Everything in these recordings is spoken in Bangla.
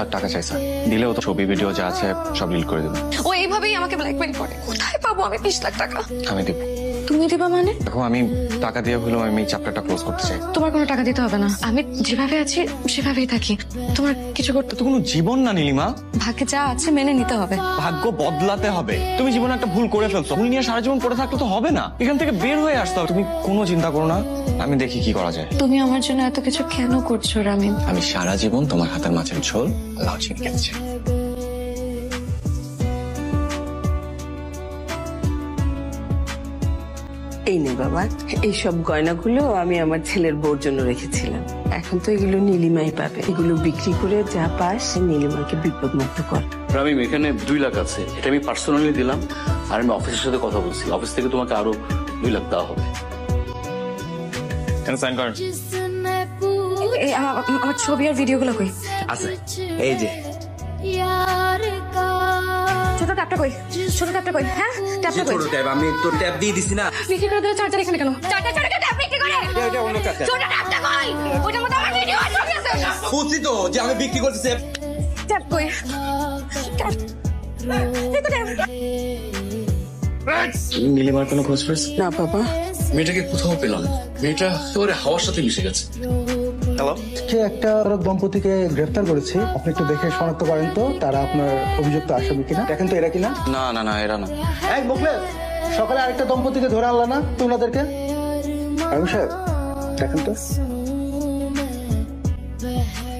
লাখ টাকা চাই স্যার, দিলেও তো ছবি ভিডিও যা আছে সব ডিলিট করে দেবেন। ও এইভাবেই আমাকে ব্ল্যাকমেল করে। কোথায় পাবো আমি 20 লাখ টাকা? আমি দেব। তুমি দিবা মানে? দেখো আমি টাকা দিয়ে হলেও আমি চ্যাপ্টারটা ক্লোজ করতে চাই। তোমার কোনো টাকা দিতে হবে না, আমি যেভাবে আছি সেভাবেই থাকি। তোমার কিছু করতে তো কোনো জীবন না নীলিমা, ভাগ্যে যা আছে মেনে নিতে হবে। ভাগ্য বদলাতে হবে। তুমি জীবনে একটা ভুল করে ফেলছো, ভুল নিয়ে সারা জীবন পড়ে থাকলে তো হবে না, এখান থেকে বের হয়ে আসতে হবে। তুমি কোনো চিন্তা করো না, আমি দেখি কি করা যায়। তুমি আমার জন্য এত কিছু কেন করছো রামিন? আমি সারা জীবন তোমার হাতের মাছের ঝোল লাউ চিনি খেতে চাই। এই নে বাবা, এইসব গয়নাগুলো আমি আমার ছেলের বউর জন্য রেখেছিলাম। এখন তো এগুলো নীলিমাই পাবে। এগুলো বিক্রি করে যা পাস নীলিমাকে বিপদ মুক্ত কর। রামিম, এখানে 2 লাখ আছে, এটা আমি পার্সোনালি দিলাম। আর আমি অফিসের সাথে কথা বলছি, অফিস থেকে তোমাকে আরো 2 লাখ দেওয়া হবে। সাইন করেন। এই আমার ছবি আর ভিডিওগুলো কই? আছে এই যে। ছোট ট্যাপটা কই? ছোট ট্যাপটা কই? হ্যাঁ, ট্যাপটা কই? ছোট ট্যাব আমি তোর ট্যাব দিয়ে দিছি না। বিক্রি করে দিলে চার্জার এখানে কেন? চার্জার ছোট ট্যাপ বিক্রি করে। এটা অন্য চার্জার। ছোট ট্যাপটা কই? ওটার মধ্যে আমার ভিডিও আর ছবি আছে। বুঝছি তো যে আমি বিক্রি করতেছি। ট্যাপ কই? ট্যাপ। এই তো ট্যাপ। নীলিমার কোনো খোঁজ পেয়েছে? না বাবা, মেয়েটাকে কোথাও পেলাম না। মেয়েটা একেবারে হাওয়ার সাথে মিশে গেছে। হ্যালো, একটা দম্পতিকে গ্রেফতার করেছি। আপনি একটু দেখে শনাক্ত করেন তো তারা আপনার অভিযুক্ত আসামি কিনা। দেখেন তো এরা কিনা। না না না, এরা না। এক মুখলেস, সকালে আরেকটা দম্পতিকে ধরে আনলা না তো ওনাদেরকে? আমি সাহেব দেখেন তো,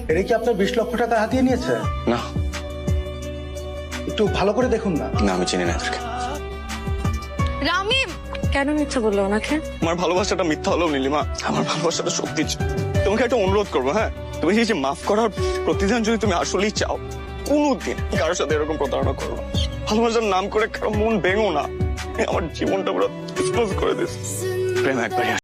এরা কি আপনার 20 লক্ষ টাকা হাতিয়ে নিয়েছে? না একটু ভালো করে দেখুন না। না, আমি চিনি না এদেরকে। রামিম কেন মিথ্যা বললো ওনাকে? আমার ভালোবাসাটা মিথ্যা হলো নীলিমা, আমার ভালোবাসাটা সত্যি। তোমাকে একটা অনুরোধ করবো, হ্যাঁ, তুমি এই যে মাফ করার প্রতিদান যদি তুমি আসলেই চাও, কোনোদিন কারোর সাথে এরকম প্রতারণা করো না। ভালোবাসার নাম করে কারো মন ভেঙো না। আমার জীবনটা পুরো এক্সপোজ করে দিস। প্রেম একবারই